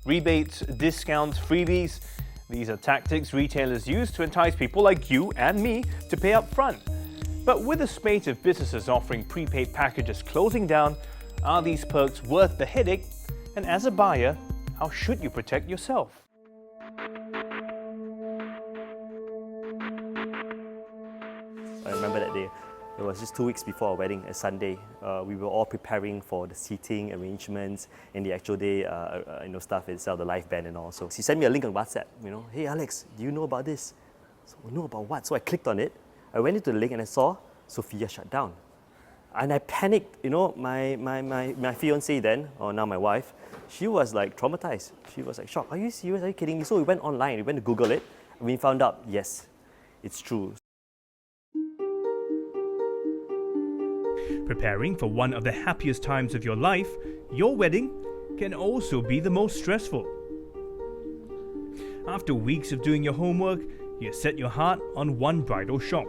Rebates, discounts, freebies. These are tactics retailers use to entice people like you and me to pay up front. But with a spate of businesses offering prepaid packages closing down, are these perks worth the headache? And as a buyer, how should you protect yourself? I remember that day. It was just 2 weeks before our wedding, a Sunday. We were all preparing for the seating arrangements and the actual day, stuff itself, the live band and all. So she sent me a link on WhatsApp. Hey Alex, do you know about this? So know about what? So I clicked on it. I went into the link and I saw Sophia shut down, and I panicked. My fiancée then, or now my wife, she was like traumatized. She was like shocked. Are you serious? Are you kidding me? So we went online. We went to Google it, and we found out yes, it's true. Preparing for one of the happiest times of your life, your wedding, can also be the most stressful. After weeks of doing your homework, you set your heart on one bridal shop.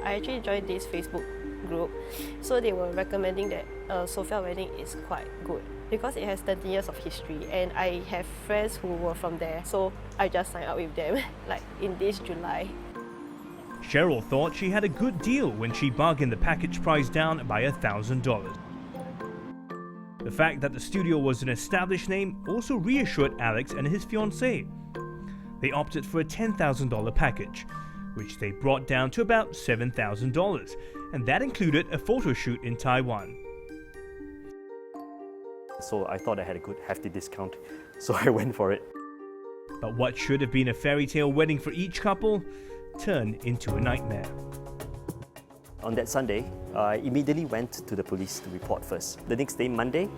I actually joined this Facebook group, so they were recommending that Sophia Wedding is quite good because it has 30 years of history, and I have friends who were from there, so I just signed up with them like in this July. Cheryl thought she had a good deal when she bargained the package price down by $1,000. The fact that the studio was an established name also reassured Alex and his fiancée. They opted for a $10,000 package, which they brought down to about $7,000, and that included a photo shoot in Taiwan. So I thought I had a good hefty discount, so I went for it. But what should have been a fairy tale wedding for each couple turned into a nightmare. On that Sunday, I immediately went to the police to report first. The next day, Monday,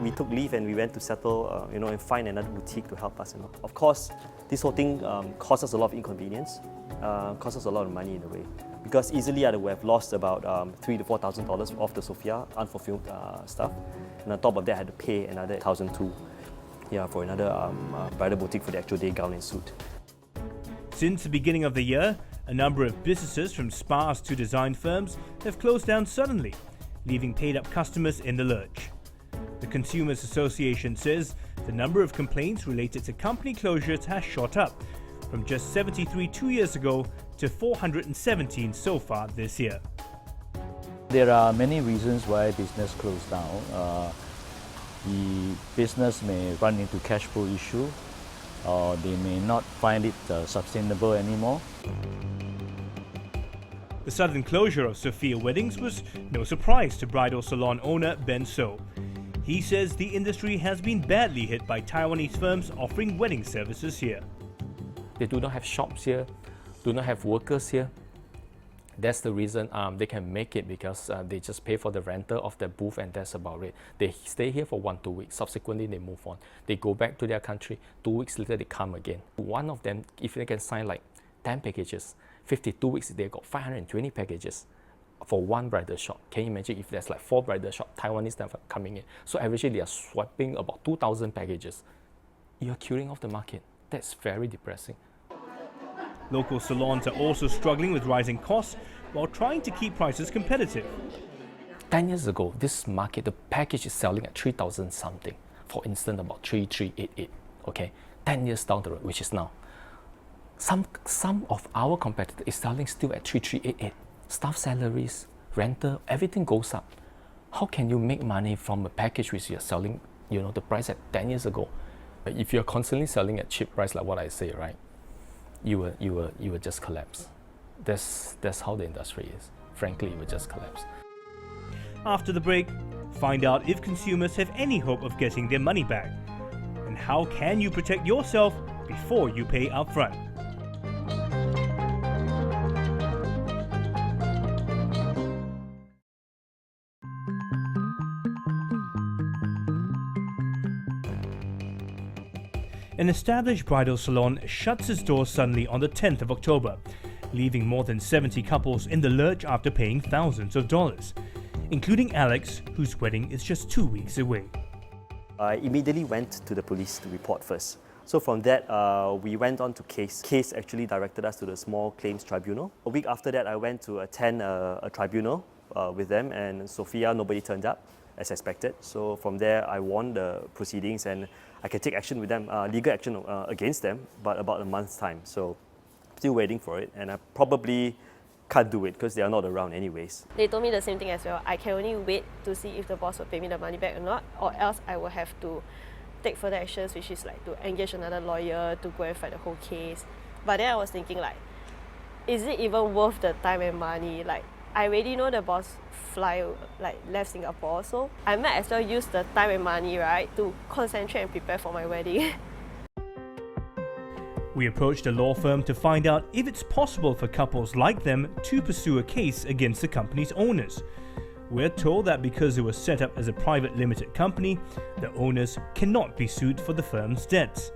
we took leave and we went to settle, and find another boutique to help us. Of course, this whole thing cost us a lot of inconvenience, cost us a lot of money in a way, because easily I would have lost about $3,000 to $4,000 off the Sophia unfulfilled stuff, and on top of that, I had to pay another $1,200, for another bridal boutique for the actual day gown and suit. Since the beginning of the year, a number of businesses from spas to design firms have closed down suddenly, leaving paid-up customers in the lurch. The Consumers Association says the number of complaints related to company closures has shot up, from just 73 2 years ago to 417 so far this year. There are many reasons why business closed down. The business may run into cash flow issue, or they may not find it sustainable anymore. The sudden closure of Sophia Weddings was no surprise to bridal salon owner Ben So. He says the industry has been badly hit by Taiwanese firms offering wedding services here. They do not have shops here, do not have workers here. That's the reason they can make it, because they just pay for the rental of their booth and that's about it. They stay here for 1-2 weeks, subsequently they move on. They go back to their country, 2 weeks later they come again. One of them, if they can sign like 10 packages, 52 weeks they got 520 packages for one bridal shop. Can you imagine if there's like 4 bridal shops, Taiwanese stuff coming in? So averagely they are swiping about 2,000 packages. You're killing off the market. That's very depressing. Local salons are also struggling with rising costs while trying to keep prices competitive. 10 years ago, this market, the package is selling at 3,000 something. For instance, about 3,388. Okay, 10 years down the road, which is now. Some of our competitors is selling still at 3,388. Staff salaries, rental, everything goes up. How can you make money from a package which you're selling, the price at 10 years ago? But if you're constantly selling at cheap price, like what I say, right? You will just collapse. That's how the industry is. Frankly, it will just collapse. After the break, find out if consumers have any hope of getting their money back, and how can you protect yourself before you pay upfront. An established bridal salon shuts its doors suddenly on the 10th of October, leaving more than 70 couples in the lurch after paying thousands of dollars, including Alex, whose wedding is just 2 weeks away. I immediately went to the police to report first. So from that, we went on to case. Case actually directed us to the small claims tribunal. A week after that, I went to attend a tribunal with them, and Sophia, nobody turned up. as expected. So from there, I won the proceedings and I can take action with them, legal action against them, but about a month's time. So still waiting for it, and I probably can't do it because they are not around anyways. They told me the same thing as well. I can only wait to see if the boss will pay me the money back or not, or else I will have to take further actions, which is like to engage another lawyer to go and fight the whole case. But then I was thinking like, is it even worth the time and money? Like, I already know the boss left Singapore, so I might as well use the time and money, right, to concentrate and prepare for my wedding. We approached a law firm to find out if it's possible for couples like them to pursue a case against the company's owners. We're told that because it was set up as a private limited company, the owners cannot be sued for the firm's debts.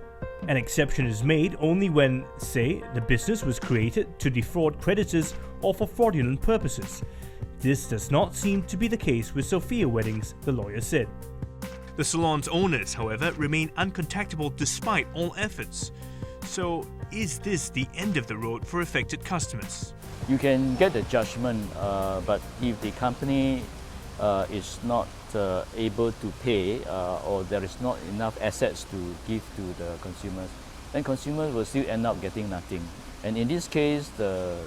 An exception is made only when, say, the business was created to defraud creditors or for fraudulent purposes. This does not seem to be the case with Sophia Weddings, the lawyer said. The salon's owners, however, remain uncontactable despite all efforts. So, is this the end of the road for affected customers? You can get a judgment, but if the company is not able to pay or there is not enough assets to give to the consumers, then consumers will still end up getting nothing. And in this case, the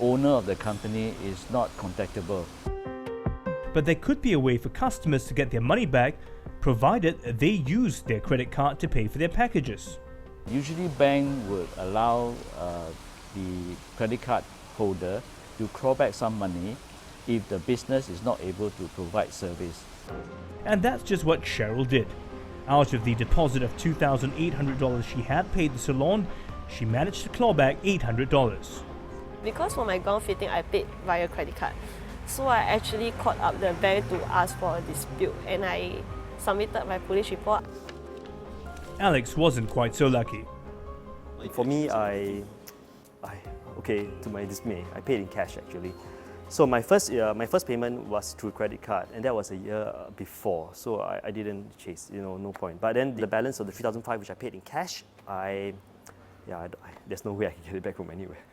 owner of the company is not contactable. But there could be a way for customers to get their money back, provided they use their credit card to pay for their packages. Usually bank would allow the credit card holder to claw back some money if the business is not able to provide service. And that's just what Cheryl did. Out of the deposit of $2,800 she had paid the salon, she managed to claw back $800. Because for my gown fitting, I paid via credit card. So I actually called up the bank to ask for a dispute and I submitted my police report. Alex wasn't quite so lucky. For me, okay, to my dismay, I paid in cash actually. So my first payment was through credit card, and that was a year before. So I didn't chase, no point. But then the balance of the $3,500 which I paid in cash, there's no way I can get it back from anywhere,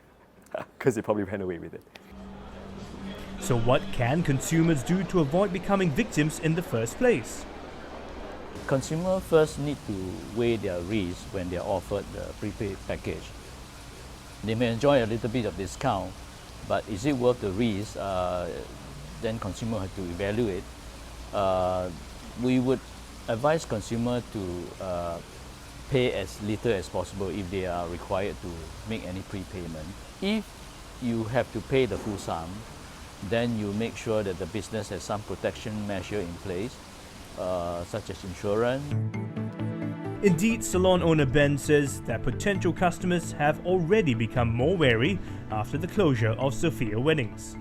because they probably ran away with it. So what can consumers do to avoid becoming victims in the first place? Consumers first need to weigh their risk when they are offered the prepaid package. They may enjoy a little bit of discount, but is it worth the risk? Then consumer have to evaluate. We would advise consumer to pay as little as possible if they are required to make any prepayment. If you have to pay the full sum, then you make sure that the business has some protection measure in place, such as insurance. Indeed, salon owner Ben says that potential customers have already become more wary after the closure of Sophia Weddings.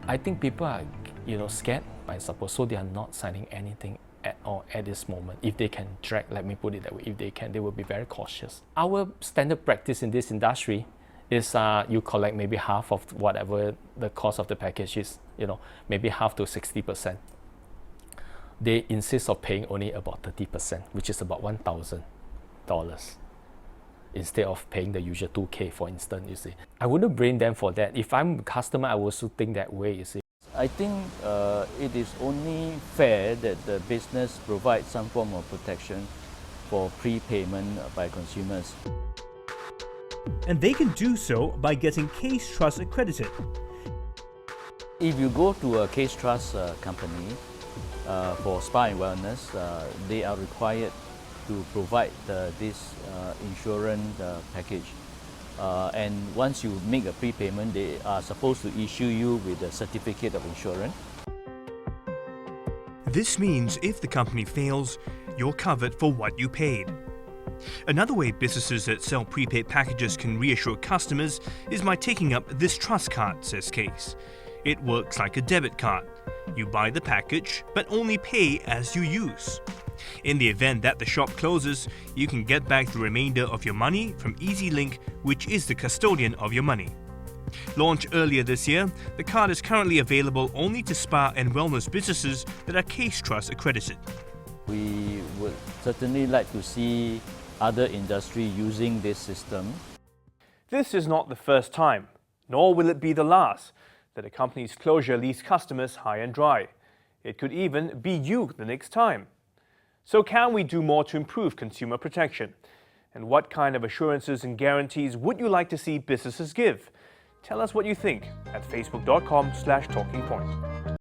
I think people are, scared, I suppose, so they are not signing anything at all at this moment. If they can drag, let me put it that way, if they can, they will be very cautious. Our standard practice in this industry is you collect maybe half of whatever the cost of the package is, maybe half to 60%. They insist of paying only about 30%, which is about $1,000, instead of paying the usual $2,000, for instance, you see. I wouldn't blame them for that. If I'm a customer, I would also think that way, you see. I think it is only fair that the business provides some form of protection for prepayment by consumers. And they can do so by getting Case Trust accredited. If you go to a Case Trust company, for spa and wellness, they are required to provide this insurance package. And once you make a prepayment, they are supposed to issue you with a certificate of insurance. This means if the company fails, you're covered for what you paid. Another way businesses that sell prepaid packages can reassure customers is by taking up this trust card, says Case. It works like a debit card. You buy the package, but only pay as you use. In the event that the shop closes, you can get back the remainder of your money from EasyLink, which is the custodian of your money. Launched earlier this year, the card is currently available only to spa and wellness businesses that are Case Trust accredited. We would certainly like to see other industry using this system. This is not the first time, nor will it be the last, that a company's closure leaves customers high and dry. It could even be you the next time. So can we do more to improve consumer protection? And what kind of assurances and guarantees would you like to see businesses give? Tell us what you think at facebook.com/talkingpoint.